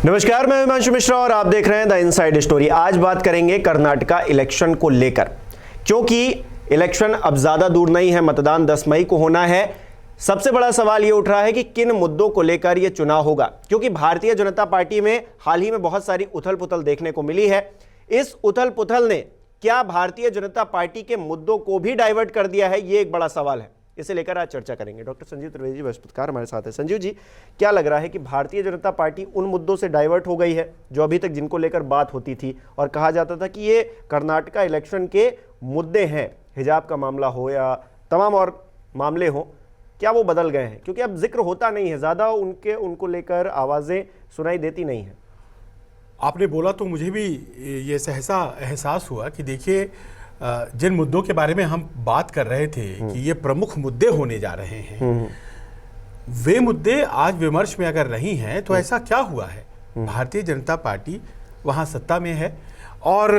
नमस्कार, मैं हिमांशु मिश्रा और आप देख रहे हैं द इनसाइड स्टोरी। आज बात करेंगे कर्नाटका इलेक्शन को लेकर, क्योंकि इलेक्शन अब ज्यादा दूर नहीं है, मतदान 10 मई को होना है। सबसे बड़ा सवाल यह उठ रहा है कि किन मुद्दों को लेकर यह चुनाव होगा, क्योंकि भारतीय जनता पार्टी में हाल ही में बहुत सारी उथल पुथल देखने को मिली है। इस उथल पुथल ने क्या भारतीय जनता पार्टी के मुद्दों को भी डाइवर्ट कर दिया है, यह एक बड़ा सवाल है। इसे लेकर आज चर्चा करेंगे। डॉक्टर संजीव त्रिवेदी जी बृहस्पतिकार हमारे साथ है। संजीव जी, क्या लग रहा है कि भारतीय जनता पार्टी उन मुद्दों से डाइवर्ट हो गई है जो अभी तक जिनको लेकर बात होती थी और कहा जाता था कि ये कर्नाटका इलेक्शन के मुद्दे हैं, हिजाब का मामला हो या तमाम और मामले हो, क्या वो बदल गए हैं? क्योंकि अब जिक्र होता नहीं है ज्यादा, उनको लेकर आवाजें सुनाई देती नहीं है। आपने बोला तो मुझे भी ये सहसा एहसास हुआ कि देखिए, जिन मुद्दों के बारे में हम बात कर रहे थे कि ये प्रमुख मुद्दे होने जा रहे हैं, वे मुद्दे आज विमर्श में अगर नहीं हैं तो ऐसा क्या हुआ है? भारतीय जनता पार्टी वहाँ सत्ता में है और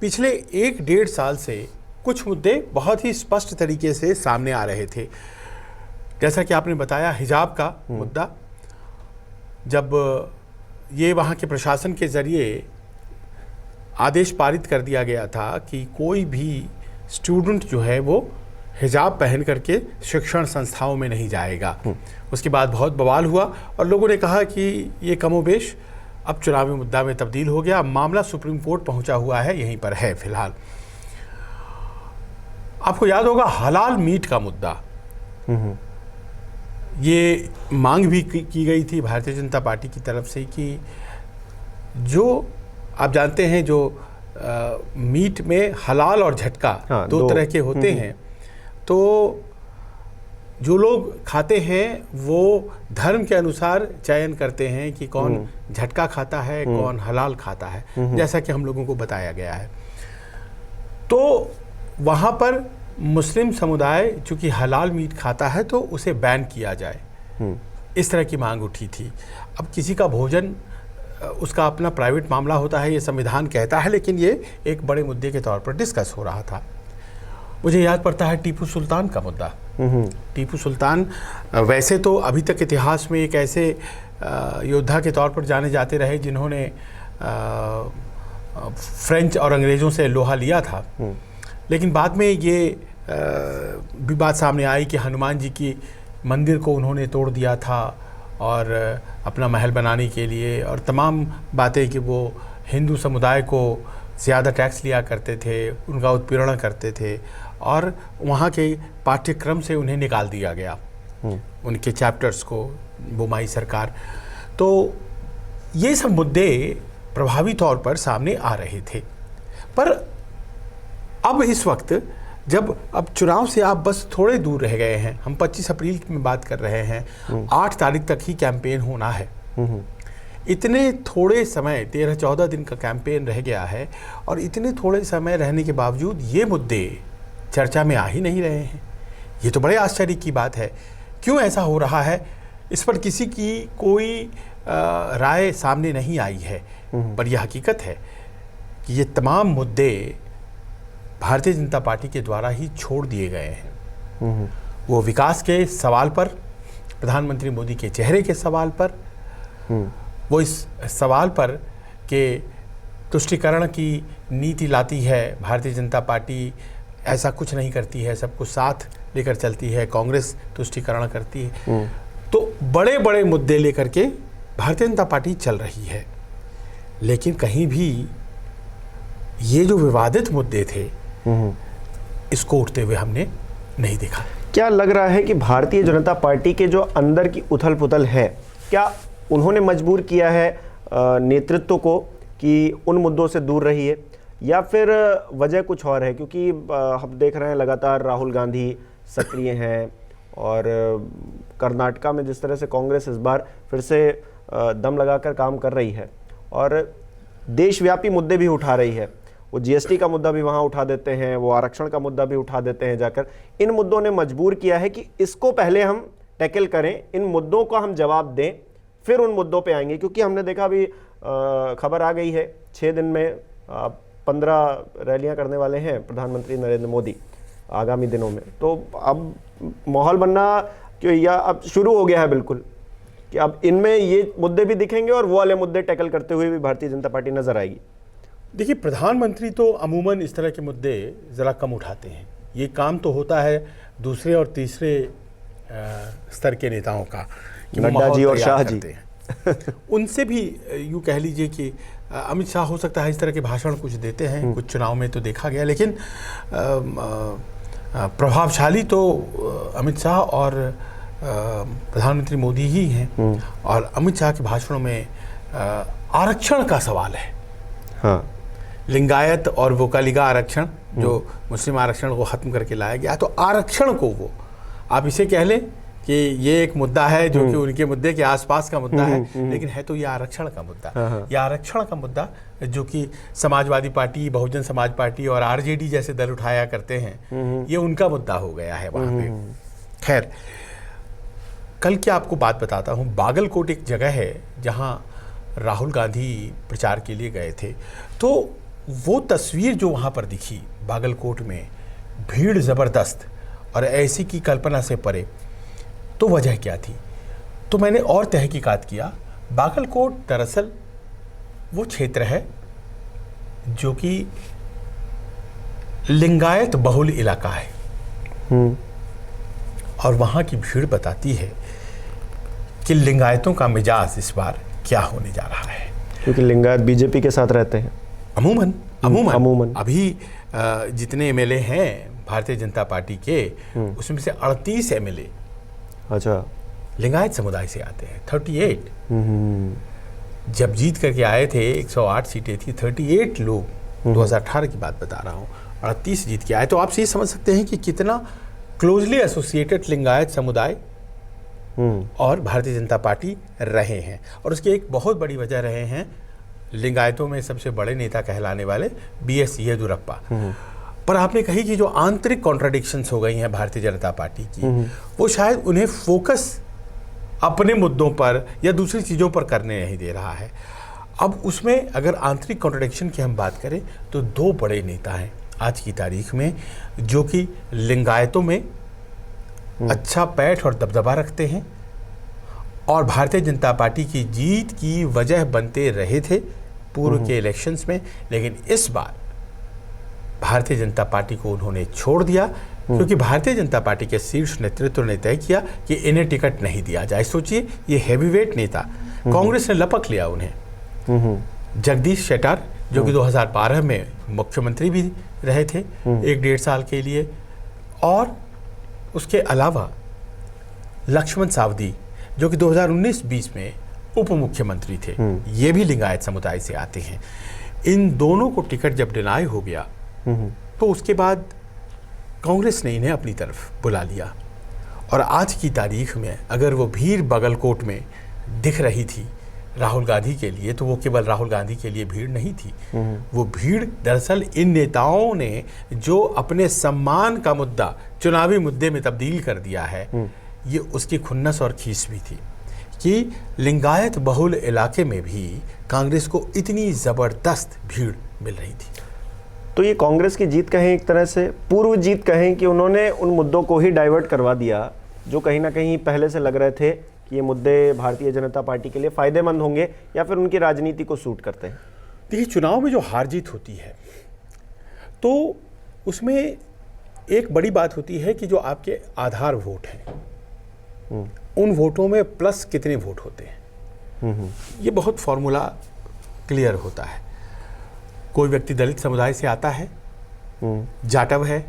पिछले 1-1.5 साल से कुछ मुद्दे बहुत ही स्पष्ट तरीके से सामने आ रहे थे। जैसा कि आपने बताया, हिजाब का मुद्दा, जब ये वहाँ के प्रशासन के जरिए आदेश पारित कर दिया गया था कि कोई भी स्टूडेंट जो है वो हिजाब पहन करके शिक्षण संस्थाओं में नहीं जाएगा, उसके बाद बहुत बवाल हुआ और लोगों ने कहा कि ये कमोबेश अब चुनावी मुद्दा में तब्दील हो गया। मामला सुप्रीम कोर्ट पहुंचा हुआ है, यहीं पर है फिलहाल। आपको याद होगा हलाल मीट का मुद्दा, ये मांग भी की गई थी भारतीय जनता पार्टी की तरफ से कि जो आप जानते हैं जो मीट में हलाल और झटका दो तरह के होते हैं, तो जो लोग खाते हैं वो धर्म के अनुसार चयन करते हैं कि कौन झटका खाता है, कौन हलाल खाता है, जैसा कि हम लोगों को बताया गया है। तो वहाँ पर मुस्लिम समुदाय चूँकि हलाल मीट खाता है तो उसे बैन किया जाए, इस तरह की मांग उठी थी। अब किसी का भोजन उसका अपना प्राइवेट मामला होता है, ये संविधान कहता है, लेकिन ये एक बड़े मुद्दे के तौर पर डिस्कस हो रहा था। मुझे याद पड़ता है टीपू सुल्तान का मुद्दा। टीपू सुल्तान वैसे तो अभी तक इतिहास में एक ऐसे योद्धा के तौर पर जाने जाते रहे जिन्होंने फ्रेंच और अंग्रेज़ों से लोहा लिया था, लेकिन बाद में ये भी बात सामने आई कि हनुमान जी की मंदिर को उन्होंने तोड़ दिया था और अपना महल बनाने के लिए, और तमाम बातें कि वो हिंदू समुदाय को ज़्यादा टैक्स लिया करते थे, उनका उत्पीड़न करते थे और वहाँ के पाठ्यक्रम से उन्हें निकाल दिया गया, उनके चैप्टर्स को, बुमाई सरकार। तो ये सब मुद्दे प्रभावी तौर पर सामने आ रहे थे। पर अब इस वक्त जब अब चुनाव से आप बस थोड़े दूर रह गए हैं, हम 25 अप्रैल में बात कर रहे हैं, 8 तारीख तक ही कैंपेन होना है। इतने थोड़े समय, 13-14 दिन का कैंपेन रह गया है और इतने थोड़े समय रहने के बावजूद ये मुद्दे चर्चा में आ ही नहीं रहे हैं। ये तो बड़े आश्चर्य की बात है। क्यों ऐसा हो रहा है, इस पर किसी की कोई राय सामने नहीं आई है। पर यह हकीकत है कि ये तमाम मुद्दे भारतीय जनता पार्टी के द्वारा ही छोड़ दिए गए हैं। वो विकास के सवाल पर, प्रधानमंत्री मोदी के चेहरे के सवाल पर, वो इस सवाल पर कि तुष्टीकरण की नीति लाती है भारतीय जनता पार्टी, ऐसा कुछ नहीं करती है, सबको साथ लेकर चलती है, कांग्रेस तुष्टीकरण करती है। तो बड़े बड़े मुद्दे लेकर के भारतीय जनता पार्टी चल रही है, लेकिन कहीं भी ये जो विवादित मुद्दे थे इसको उठते हुए हमने नहीं देखा। क्या लग रहा है कि भारतीय जनता पार्टी के जो अंदर की उथल पुथल है, क्या उन्होंने मजबूर किया है नेतृत्व को कि उन मुद्दों से दूर रहिए, या फिर वजह कुछ और है? क्योंकि हम देख रहे हैं लगातार राहुल गांधी सक्रिय हैं और कर्नाटका में जिस तरह से कांग्रेस इस बार फिर से दम लगाकर काम कर रही है और देशव्यापी मुद्दे भी उठा रही है। वो जीएसटी का मुद्दा भी वहाँ उठा देते हैं, वो आरक्षण का मुद्दा भी उठा देते हैं जाकर। इन मुद्दों ने मजबूर किया है कि इसको पहले हम टैकल करें, इन मुद्दों को हम जवाब दें, फिर उन मुद्दों पे आएंगे। क्योंकि हमने देखा अभी खबर आ गई है 6 दिन में 15 रैलियां करने वाले हैं प्रधानमंत्री नरेंद्र मोदी आगामी दिनों में। तो अब माहौल बनना या अब शुरू हो गया है बिल्कुल कि अब इनमें ये मुद्दे भी दिखेंगे और वो वाले मुद्दे टैकल करते हुए भी भारतीय जनता पार्टी नजर आएगी? देखिए, प्रधानमंत्री तो अमूमन इस तरह के मुद्दे ज़रा कम उठाते हैं। ये काम तो होता है दूसरे और तीसरे स्तर के नेताओं का कि वो नड्डा जी माहौल और तैयार शाह जी। करते हैं। उनसे भी यूँ कह लीजिए कि अमित शाह हो सकता है इस तरह के भाषण कुछ देते हैं, कुछ चुनाव में तो देखा गया, लेकिन प्रभावशाली तो अमित शाह और प्रधानमंत्री मोदी ही हैं। और अमित शाह के भाषणों में आरक्षण का सवाल है। हाँ, लिंगायत और वोकालिगा आरक्षण, जो मुस्लिम आरक्षण को ख़त्म करके लाया गया, तो आरक्षण को वो आप इसे कह लें कि ये एक मुद्दा है जो कि उनके मुद्दे के आसपास का मुद्दा है, लेकिन है तो ये आरक्षण का मुद्दा। ये आरक्षण का मुद्दा जो कि समाजवादी पार्टी, बहुजन समाज पार्टी और आरजेडी जैसे दल उठाया करते हैं, ये उनका मुद्दा हो गया है वहाँ पे। खैर, कल की आपको बात बताता हूँ। बागलकोट एक जगह है जहाँ राहुल गांधी प्रचार के लिए गए थे, तो वो तस्वीर जो वहाँ पर दिखी बागलकोट में, भीड़ ज़बरदस्त और ऐसी की कल्पना से परे, तो वजह क्या थी? तो मैंने और तहकीकात किया। बागलकोट दरअसल वो क्षेत्र है जो कि लिंगायत बहुल इलाका है, और वहाँ की भीड़ बताती है कि लिंगायतों का मिजाज इस बार क्या होने जा रहा है। क्योंकि लिंगायत बीजेपी के साथ रहते हैं अमूमन अभी जितने एमएलए हैं भारतीय जनता पार्टी के, उसमें से 38 एमएलए अच्छा लिंगायत समुदाय से आते हैं। 38 जब जीत करके आए थे, 108 सीटें थी, 38 लोग, 2018 की बात बता रहा हूँ, 38 जीत के आए। तो आप ये समझ सकते हैं कि कितना क्लोजली एसोसिएटेड लिंगायत समुदाय और भारतीय जनता पार्टी रहे हैं। और उसकी एक बहुत बड़ी वजह रहे हैं लिंगायतों में सबसे बड़े नेता कहलाने वाले BS येदियुरप्पा। पर आपने कही कि जो आंतरिक कॉन्ट्राडिक्शंस हो गई हैं भारतीय जनता पार्टी की, वो शायद उन्हें फोकस अपने मुद्दों पर या दूसरी चीज़ों पर करने नहीं दे रहा है। अब उसमें अगर आंतरिक कॉन्ट्राडिक्शन की हम बात करें तो दो बड़े नेता हैं आज की तारीख में जो कि लिंगायतों में अच्छा पैठ और दबदबा रखते हैं और भारतीय जनता पार्टी की जीत की वजह बनते रहे थे पूर्व के इलेक्शंस में, लेकिन इस बार भारतीय जनता पार्टी को उन्होंने छोड़ दिया क्योंकि भारतीय जनता पार्टी के शीर्ष नेतृत्व ने तय किया कि इन्हें टिकट नहीं दिया जाए। सोचिए, ये हैवीवेट नेता, कांग्रेस ने लपक लिया उन्हें। जगदीश शेट्टार जो कि 2012 में मुख्यमंत्री भी रहे थे 1-1.5 साल के लिए, और उसके अलावा लक्ष्मण सावदी जो कि 2019-20 में उप मुख्यमंत्री थे, ये भी लिंगायत समुदाय से आते हैं। इन दोनों को टिकट जब डिनाई हो गया तो उसके बाद कांग्रेस ने इन्हें अपनी तरफ बुला लिया। और आज की तारीख में अगर वो भीड़ बागलकोट में दिख रही थी राहुल गांधी के लिए, तो वो केवल राहुल गांधी के लिए भीड़ नहीं थी। वो भीड़ दरअसल इन नेताओं ने जो अपने सम्मान का मुद्दा चुनावी मुद्दे में तब्दील कर दिया है, ये उसकी खुन्नस और खीस भी थी कि लिंगायत बहुल इलाके में भी कांग्रेस को इतनी ज़बरदस्त भीड़ मिल रही थी। तो ये कांग्रेस की जीत कहें, एक तरह से पूर्व जीत कहें, कि उन्होंने उन मुद्दों को ही डाइवर्ट करवा दिया जो कहीं ना कहीं पहले से लग रहे थे कि ये मुद्दे भारतीय जनता पार्टी के लिए फ़ायदेमंद होंगे या फिर उनकी राजनीति को सूट करते हैं। देखिए, चुनाव में जो हार जीत होती है तो उसमें एक बड़ी बात होती है कि जो आपके आधार वोट हैं उन वोटों में प्लस कितने वोट होते हैं, ये बहुत फॉर्मूला क्लियर होता है। कोई व्यक्ति दलित समुदाय से आता है, जाटव है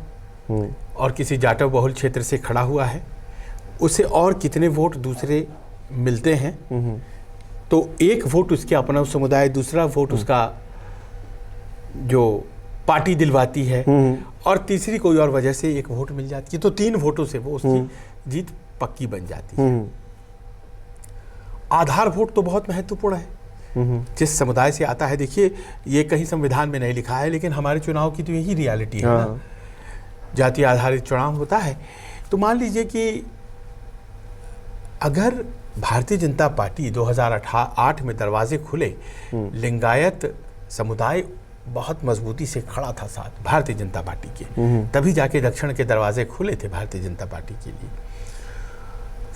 और किसी जाटव बहुल क्षेत्र से खड़ा हुआ है, उसे और कितने वोट दूसरे मिलते हैं, तो एक वोट उसके अपना समुदाय, दूसरा वोट उसका जो पार्टी दिलवाती है, और तीसरी कोई और वजह से एक वोट मिल जाती है, तो 3 वोटों से वो उसकी जीत पक्की बन जाती है। आधार वोट तो बहुत महत्वपूर्ण है जिस समुदाय से आता है। देखिए, ये कहीं संविधान में नहीं लिखा है, लेकिन हमारे चुनाव की तो यही रियलिटी है ना, जाति आधारित चुनाव होता है। तो मान लीजिए कि अगर भारतीय जनता पार्टी 2008 में दरवाजे खुले, लिंगायत समुदाय बहुत मजबूती से खड़ा था साथ भारतीय जनता पार्टी के, तभी जाके दक्षिण के दरवाजे खुले थे भारतीय जनता पार्टी के लिए।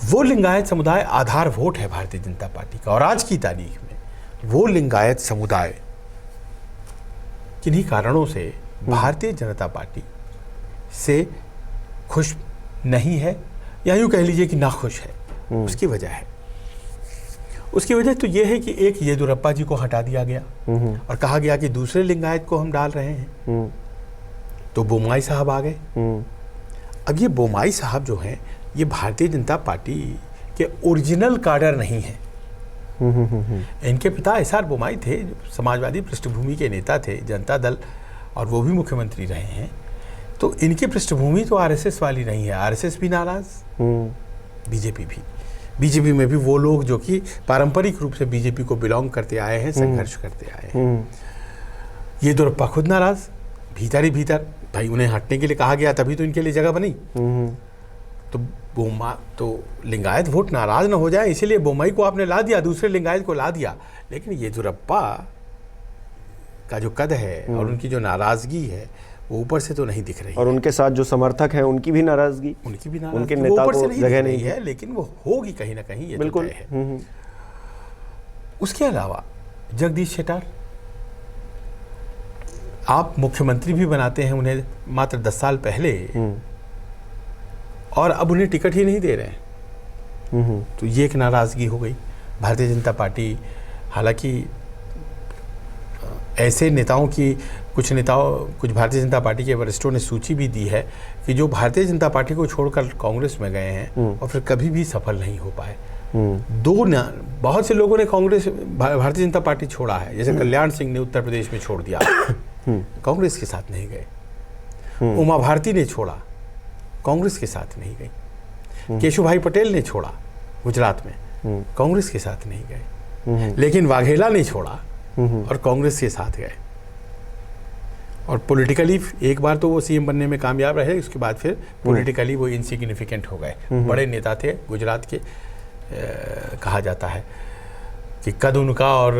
वो लिंगायत समुदाय आधार वोट है भारतीय जनता पार्टी का। और आज की तारीख में वो लिंगायत समुदाय किन्हीं कारणों से भारतीय जनता पार्टी से खुश नहीं है, या यूँ कह लीजिए कि नाखुश है। उसकी वजह है, उसकी वजह तो ये है कि एक येदियुरप्पा जी को हटा दिया गया और कहा गया कि दूसरे लिंगायत को हम डाल रहे हैं, तो बोम्माई साहब आ गए। अब ये बोम्माई साहब जो हैं, ये भारतीय जनता पार्टी के ओरिजिनल काडर नहीं हैं। इनके पिता एसआर बोम्माई थे, समाजवादी पृष्ठभूमि के नेता थे, जनता दल, और वो भी मुख्यमंत्री रहे हैं। तो इनकी पृष्ठभूमि तो आरएसएस वाली नहीं है। आरएसएस भी नाराज, बीजेपी भी। बीजेपी में भी वो लोग जो कि पारंपरिक रूप से बीजेपी को बिलोंग करते आए हैं, संघर्ष करते आए हैं। येदियुरप्पा खुद नाराज, भीतर ही भीतर। भाई उन्हें हटने के लिए कहा गया, तभी तो इनके लिए जगह बनी। तो लिंगायत वोट नाराज ना हो जाए, इसीलिए बोम्माई को आपने ला दिया, दूसरे लिंगायत को ला दिया। लेकिन येदियुरप्पा का जो कद है और उनकी जो नाराजगी है, वो ऊपर से तो नहीं दिख रही। और उनके साथ जो समर्थक हैं उनकी भी नाराजगी, उनके नेता को जगह नहीं है, लेकिन वो होगी कहीं ना कहीं, ये बिल्कुल है। उसके अलावा जगदीश शेट्टार, आप मुख्यमंत्री भी बनाते हैं उन्हें मात्र 10 साल पहले, और अब उन्हें टिकट ही नहीं दे रहे हैं। तो ये एक नाराजगी हो गई। भारतीय जनता पार्टी, हालांकि ऐसे नेताओं की, कुछ भारतीय जनता पार्टी के वरिष्ठों ने सूची भी दी है कि जो भारतीय जनता पार्टी को छोड़कर कांग्रेस में गए हैं और फिर कभी भी सफल नहीं हो पाए। बहुत से लोगों ने भारतीय जनता पार्टी छोड़ा है, जैसे कल्याण सिंह ने उत्तर प्रदेश में छोड़ दिया, कांग्रेस के साथ नहीं गए। उमा भारती ने छोड़ा, कांग्रेस के साथ नहीं गई। केशुभाई पटेल ने छोड़ा गुजरात में, कांग्रेस के साथ नहीं गए। लेकिन वाघेला ने छोड़ा और कांग्रेस के साथ गए। और पॉलिटिकली एक बार तो वो सीएम बनने में कामयाब रहे, उसके बाद फिर पॉलिटिकली वो इनसिग्निफिकेंट हो गए। बड़े नेता थे गुजरात के, कहा जाता है कि कद उनका, और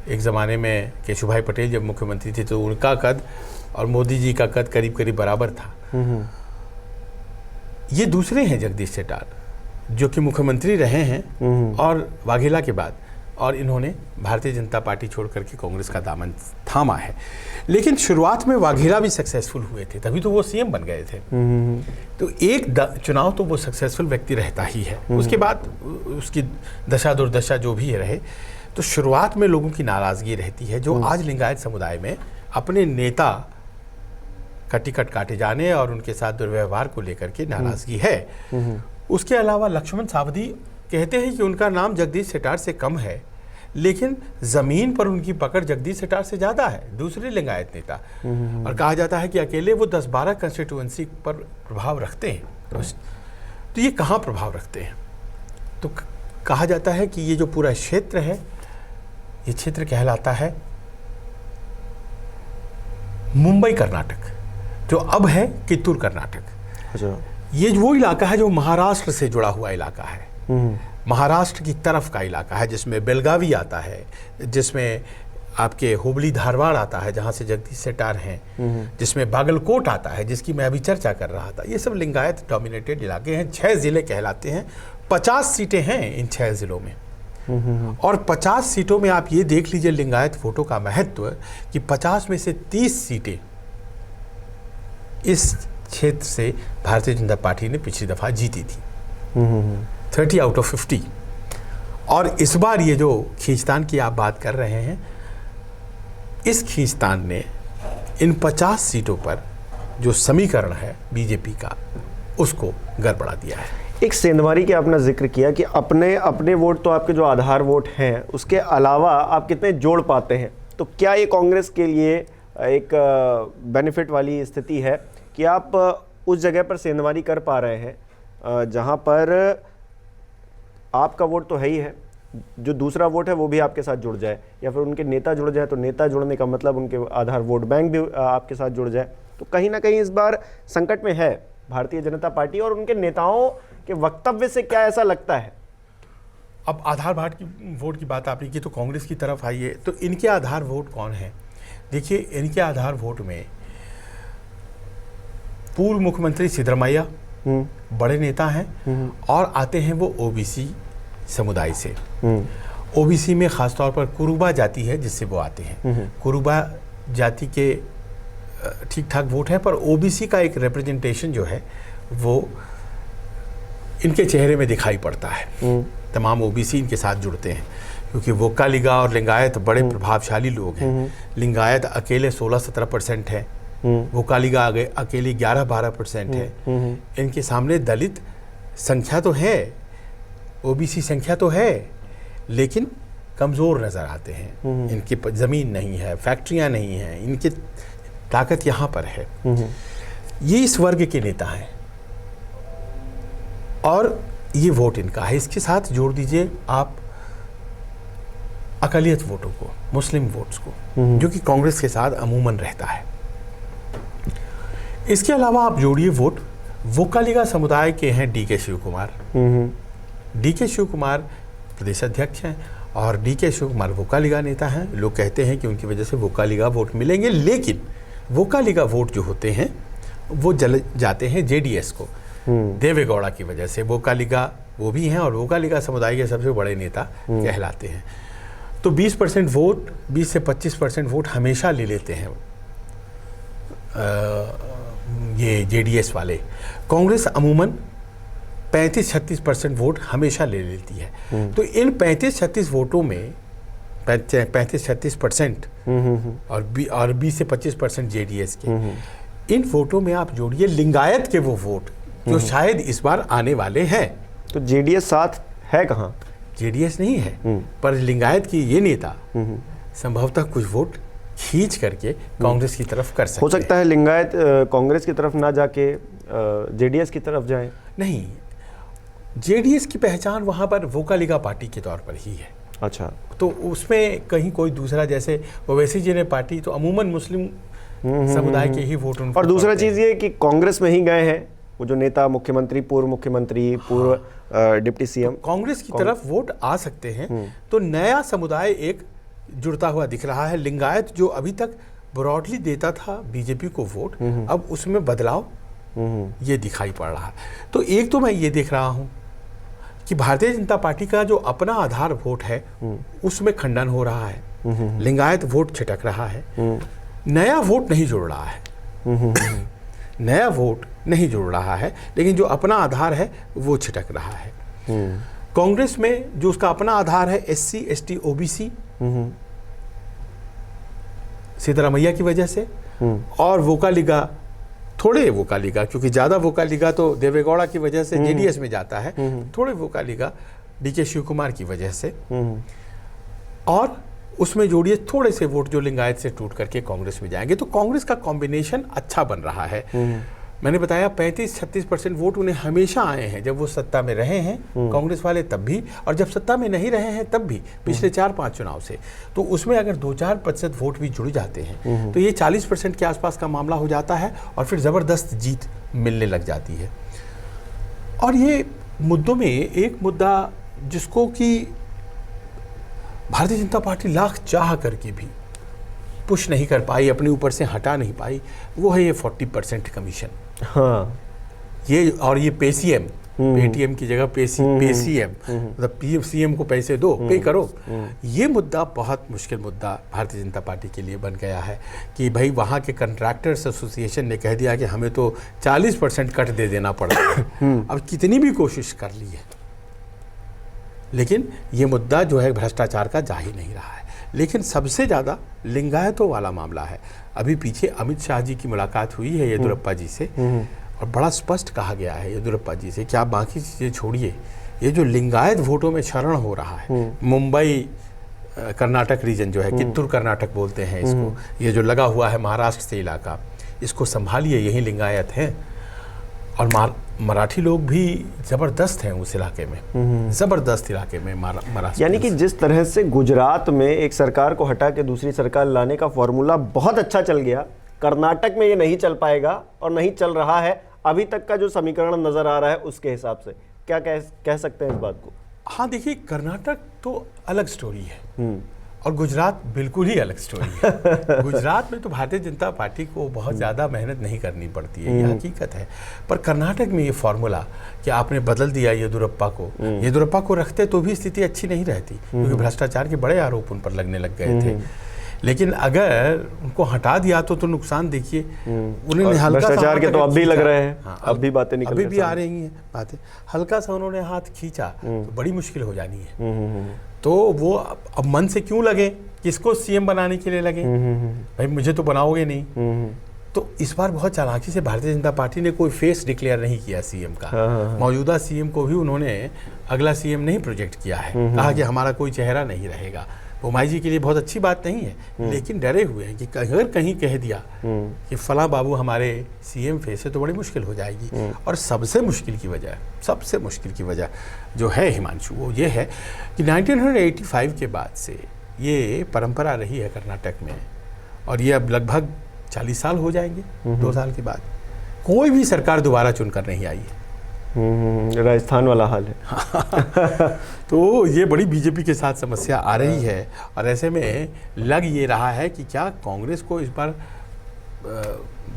एक ज़माने में केशुभाई पटेल जब मुख्यमंत्री थे तो उनका कद और मोदी जी का कद करीब करीब बराबर था। ये दूसरे हैं जगदीश शेट्टार, जो कि मुख्यमंत्री रहे हैं और वाघेला के बाद, और इन्होंने भारतीय जनता पार्टी छोड़ करके कांग्रेस का दामन थामा है। लेकिन शुरुआत में वाघेला भी सक्सेसफुल हुए थे, तभी तो वो सीएम बन गए थे। तो एक चुनाव तो वो सक्सेसफुल व्यक्ति रहता ही है, उसके बाद उसकी दशा दुर्दशा जो भी रहे। तो शुरुआत में लोगों की नाराज़गी रहती है, जो आज लिंगायत समुदाय में अपने नेता का टिकट काटे जाने और उनके साथ दुर्व्यवहार को लेकर के नाराज़गी है। उसके अलावा लक्ष्मण सावदी कहते हैं कि उनका नाम जगदीश शेट्टार से कम है, लेकिन जमीन पर उनकी पकड़ जगदीश शेट्टार से ज़्यादा है, दूसरे लिंगायत नेता। और कहा जाता है कि अकेले वो 10-12 कंस्टिट्यूएंसी पर प्रभाव रखते हैं। तो ये कहाँ प्रभाव रखते हैं? तो कहा जाता है कि ये जो पूरा क्षेत्र है, ये क्षेत्र कहलाता है मुंबई कर्नाटक, जो अब है कित्तूर कर्नाटक। अच्छा। ये वो इलाका है जो महाराष्ट्र से जुड़ा हुआ इलाका है, महाराष्ट्र की तरफ का इलाका है, जिसमें बेलगावी आता है, जिसमें आपके हुबली धारवाड़ आता है जहाँ से जगदीश शेट्टार हैं, जिसमें बागलकोट आता है जिसकी मैं अभी चर्चा कर रहा था। ये सब लिंगायत डोमिनेटेड इलाके हैं। 6 ज़िले कहलाते हैं, 50 सीटें हैं इन 6 ज़िलों में। और 50 सीटों में आप ये देख लीजिए लिंगायत वोटों का महत्व, कि 50 में से 30 सीटें इस क्षेत्र से भारतीय जनता पार्टी ने पिछली दफ़ा जीती थी, 30 आउट ऑफ 50। और इस बार ये जो खींचतान की आप बात कर रहे हैं, इस खींचतान ने इन 50 सीटों पर जो समीकरण है बीजेपी का, उसको गड़बड़ा दिया है। एक सेंधमारी के आपने जिक्र किया कि अपने वोट तो आपके जो आधार वोट हैं, उसके अलावा आप कितने जोड़ पाते हैं। तो क्या ये कांग्रेस के लिए एक बेनिफिट वाली स्थिति है कि आप उस जगह पर सेंधमारी कर पा रहे हैं जहां पर आपका वोट तो है ही है, जो दूसरा वोट है वो भी आपके साथ जुड़ जाए, या फिर उनके नेता जुड़ जाए, तो नेता जुड़ने का मतलब उनके आधार वोट बैंक भी आपके साथ जुड़ जाए। तो कहीं ना कहीं इस बार संकट में है भारतीय जनता पार्टी, और उनके नेताओं के वक्तव्य से क्या ऐसा लगता है? अब आधार वोट की बात आपने की, तो कांग्रेस की तरफ आइए, तो इनके आधार वोट कौन है? देखिए, इनके आधार वोट में पूर्व मुख्यमंत्री सिद्धरमैया, बड़े नेता हैं और आते हैं वो ओबीसी समुदाय से। ओबीसी में खासतौर पर कुरुबा जाति है जिससे वो आते हैं। कुरुबा जाति के ठीक ठाक वोट है, पर ओबीसी का एक रिप्रेजेंटेशन जो है वो इनके चेहरे में दिखाई पड़ता है। तमाम ओबीसी इनके साथ जुड़ते हैं क्योंकि वोक्कालिगा और लिंगायत बड़े प्रभावशाली लोग हैं। लिंगायत अकेले 16-17% है, वोक्कालिगा अकेले 11-12% है। इनके सामने दलित संख्या तो है, ओबीसी संख्या तो है, लेकिन कमज़ोर नज़र आते हैं। इनकी ज़मीन नहीं है, फैक्ट्रियां नहीं हैं, इनकी ताकत यहाँ पर है। ये इस वर्ग के नेता हैं और ये वोट इनका है। इसके साथ जोड़ दीजिए आप अक़लियत वोटों को, मुस्लिम वोट्स को, जो कि कांग्रेस के साथ अमूमन रहता है। इसके अलावा आप जोड़िए वोट वोक्कालिगा समुदाय के हैं डीके शिव कुमार। डीके शिव कुमार प्रदेश अध्यक्ष हैं और डीके शिव कुमार वोक्कालिगा नेता हैं। लोग कहते हैं कि उनकी वजह से वोक्कालिगा वोट मिलेंगे, लेकिन वोक्कालिगा वोट जो होते हैं वो जल जाते हैं जेडीएस को, देवेगौड़ा की वजह से। वोक्कालिगा वो भी हैं और वोक्कालिगा समुदाय के सबसे बड़े नेता कहलाते हैं। तो 20% वोट, 20 से 25% वोट हमेशा ले लेते हैं ये जेडीएस वाले। कांग्रेस अमूमन 35-36% वोट हमेशा ले लेती है। तो इन 35-36 वोटों में 35-36% और 20 से 25% जेडीएस के, इन वोटों में आप जोड़िए लिंगायत के वो वोट जो शायद इस बार आने वाले हैं। तो जेडीएस साथ है कहाँ? जेडीएस नहीं है, पर लिंगायत की ये नेता संभवतः कुछ वोट खींच करके कांग्रेस की तरफ कर सकते हैं। हो सकता है लिंगायत कांग्रेस की तरफ ना जाके जेडीएस की तरफ जाए। नहीं, जेडीएस की पहचान वहाँ पर वोक्कालिगा पार्टी के तौर पर ही है। अच्छा, तो उसमें कहीं कोई दूसरा, जैसे ओवैसी जी ने पार्टी, तो अमूमन मुस्लिम समुदाय के ही वोट उनको। और दूसरा चीज़ ये कि कांग्रेस में ही गए हैं वो जो नेता, मुख्यमंत्री, पूर्व मुख्यमंत्री, पूर्व डिप्टी सीएम, तो कांग्रेस की तरफ वोट आ सकते हैं। तो नया समुदाय एक जुड़ता हुआ दिख रहा है। लिंगायत जो अभी तक ब्रॉडली देता था बीजेपी को वोट, अब उसमें बदलाव ये दिखाई पड़ रहा है। तो एक तो मैं ये देख रहा हूँ कि भारतीय जनता पार्टी का जो अपना आधार वोट है उसमें खंडन हो रहा है। लिंगायत वोट छिटक रहा है, नया वोट नहीं जुड़ रहा है। नया वोट नहीं जुड़ रहा है, लेकिन जो अपना आधार है वो छिटक रहा है। कांग्रेस में जो उसका अपना आधार है SC ST OBC, सिद्धरामैया की वजह से, और वोक्कालिगा, थोड़े वोक्कालिगा, क्योंकि ज़्यादा वोक्कालिगा तो देवेगौड़ा की वजह से जेडीएस में जाता है, थोड़े वोक्कालिगा डीके शिव कुमार की वजह से, और उसमें जोड़िए थोड़े से वोट जो लिंगायत से टूट करके कांग्रेस में जाएंगे। तो कांग्रेस का कॉम्बिनेशन अच्छा बन रहा है। मैंने बताया 35-36% वोट उन्हें हमेशा आए हैं, जब वो सत्ता में रहे हैं कांग्रेस वाले तब भी, और जब सत्ता में नहीं रहे हैं तब भी, पिछले 4-5 चुनाव से। तो उसमें अगर 2-4% वोट भी जुड़ जाते हैं तो ये 40% के आसपास का मामला हो जाता है और फिर ज़बरदस्त जीत मिलने लग जाती है। और ये मुद्दों में एक मुद्दा जिसको कि भारतीय जनता पार्टी लाख चाह करके भी पुश नहीं कर पाई, अपने ऊपर से हटा नहीं पाई, वो है ये 40% कमीशन। हाँ, ये और ये पेसीएम, पेटीएम की जगह पेसीएम, मतलब सीएम को पैसे दो, पे करो। ये मुद्दा बहुत मुश्किल मुद्दा भारतीय जनता पार्टी के लिए बन गया है कि भाई वहाँ के कंट्रैक्टर्स एसोसिएशन ने कह दिया कि हमें तो 40% कट दे देना पड़ेगा। अब कितनी भी कोशिश कर ली है, लेकिन ये मुद्दा जो है भ्रष्टाचार का जा ही नहीं रहा है। लेकिन सबसे ज़्यादा लिंगायतों वाला मामला है। अभी पीछे अमित शाह जी की मुलाकात हुई है येदियुरप्पा जी से, और बड़ा स्पष्ट कहा गया है येदियुरप्पा जी से कि आप बाकी चीज़ें छोड़िए, ये जो लिंगायत वोटों में शरण हो रहा है, मुंबई कर्नाटक रीजन जो है, कित्तूर कर्नाटक बोलते हैं इसको, ये जो लगा हुआ है महाराष्ट्र से इलाका, इसको संभालिए, यही लिंगायत हैं। और मराठी लोग भी ज़बरदस्त हैं उस इलाके में, ज़बरदस्त इलाके में महाराष्ट्र। यानी कि जिस तरह से गुजरात में एक सरकार को हटा के दूसरी सरकार लाने का फॉर्मूला बहुत अच्छा चल गया, कर्नाटक में ये नहीं चल पाएगा और नहीं चल रहा है अभी तक का जो समीकरण नज़र आ रहा है उसके हिसाब से। क्या कह सकते हैं इस बात को? हाँ देखिए, कर्नाटक तो अलग स्टोरी है और गुजरात बिल्कुल ही अलग स्टोरी है। गुजरात में तो भारतीय जनता पार्टी को बहुत ज़्यादा मेहनत नहीं करनी पड़ती है, ये हकीकत है। पर कर्नाटक में ये फॉर्मूला कि आपने बदल दिया येदुरप्पा को रखते तो भी स्थिति अच्छी नहीं रहती, क्योंकि भ्रष्टाचार के बड़े आरोप उन पर लगने लग गए थे। लेकिन अगर उनको हटा दिया तो नुकसान देखिए, उन्होंने हल्का भ्रष्टाचार के तो अब भी लग रहे हैं। हाँ, अब भी बातें निकल अभी भी आ रही हैं बातें। हल्का सा उन्होंने हाथ खींचा तो बड़ी मुश्किल हो जानी है। तो वो अब मन से क्यों लगे, किसको सीएम बनाने के लिए लगे, भाई मुझे तो बनाओगे नहीं। तो इस बार बहुत चालाकी से भारतीय जनता पार्टी ने कोई फेस डिक्लेयर नहीं किया सीएम का। मौजूदा सीएम को भी उन्होंने अगला सीएम नहीं प्रोजेक्ट किया है, कहा कि हमारा कोई चेहरा नहीं रहेगा। बोमाई जी के लिए बहुत अच्छी बात नहीं है, लेकिन डरे हुए हैं कि अगर कहीं कह दिया कि फला बाबू हमारे सीएम फेस है तो बड़ी मुश्किल हो जाएगी। और सबसे मुश्किल की वजह जो है हिमांशु, वो ये है कि 1985 के बाद से ये परंपरा रही है कर्नाटक में, और ये अब लगभग 40 साल हो जाएंगे, 2 साल के बाद कोई भी सरकार दोबारा चुनकर नहीं आई है। राजस्थान वाला हाल है। तो ये बड़ी बीजेपी के साथ समस्या आ रही है, और ऐसे में लग ये रहा है कि क्या कांग्रेस को इस बार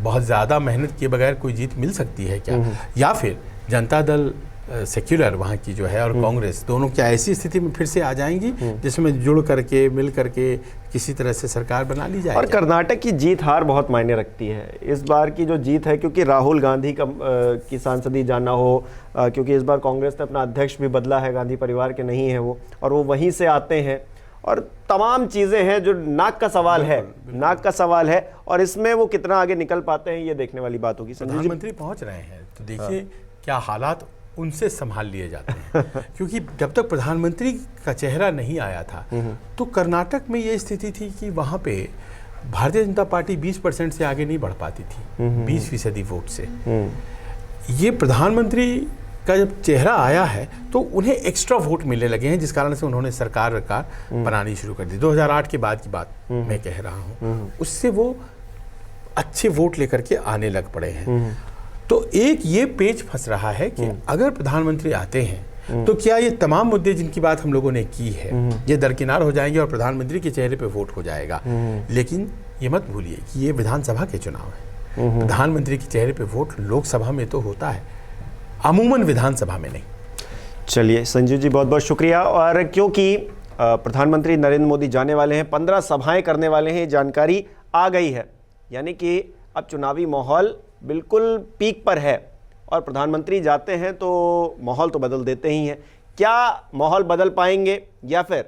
बहुत ज़्यादा मेहनत किए बगैर कोई जीत मिल सकती है क्या, या फिर जनता दल सेक्युलर वहाँ की जो है और कांग्रेस दोनों क्या ऐसी स्थिति में फिर से आ जाएंगी जिसमें जुड़ करके मिल करके किसी तरह से सरकार बना ली जाए। और कर्नाटक की जीत हार बहुत मायने रखती है इस बार की जो जीत है, क्योंकि राहुल गांधी की सांसदी जाना हो, क्योंकि इस बार कांग्रेस ने अपना अध्यक्ष भी बदला है, गांधी परिवार के नहीं है वो, और वो वहीं से आते हैं, और तमाम चीज़ें हैं जो नाक का सवाल है, और इसमें वो कितना आगे निकल पाते हैं ये देखने वाली बात होगी। प्रधानमंत्री पहुंच रहे हैं तो देखिए क्या हालात उनसे संभाल लिए जाते हैं। क्योंकि जब तक प्रधानमंत्री का चेहरा नहीं आया था तो कर्नाटक में ये स्थिति थी कि वहाँ पे भारतीय जनता पार्टी 20% से आगे नहीं बढ़ पाती थी, 20% वोट से। ये प्रधानमंत्री का जब चेहरा आया है तो उन्हें एक्स्ट्रा वोट मिलने लगे हैं, जिस कारण से उन्होंने सरकार बनानी शुरू कर दी। 2008 के बाद की बात मैं कह रहा हूँ, उससे वो अच्छे वोट लेकर के आने लग पड़े हैं। तो एक ये पेच फंस रहा है कि अगर प्रधानमंत्री आते हैं तो क्या ये तमाम मुद्दे जिनकी बात हम लोगों ने की है ये दरकिनार हो जाएंगे और प्रधानमंत्री के चेहरे पे वोट हो जाएगा। लेकिन ये मत भूलिए कि ये विधानसभा के चुनाव है, प्रधानमंत्री के चेहरे पे वोट लोकसभा में तो होता है, अमूमन विधानसभा में नहीं। चलिए संजीव जी, बहुत बहुत शुक्रिया। और क्योंकि प्रधानमंत्री नरेंद्र मोदी जाने वाले हैं, 15 सभाएं करने वाले हैं, ये जानकारी आ गई है, यानी कि अब चुनावी माहौल बिल्कुल पीक पर है, और प्रधानमंत्री जाते हैं तो माहौल तो बदल देते ही हैं। क्या माहौल बदल पाएंगे या फिर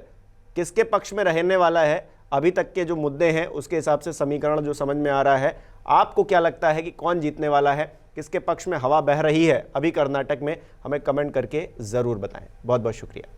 किसके पक्ष में रहने वाला है, अभी तक के जो मुद्दे हैं उसके हिसाब से समीकरण जो समझ में आ रहा है, आपको क्या लगता है कि कौन जीतने वाला है, किसके पक्ष में हवा बह रही है अभी कर्नाटक में, हमें कमेंट करके ज़रूर बताएं। बहुत बहुत शुक्रिया।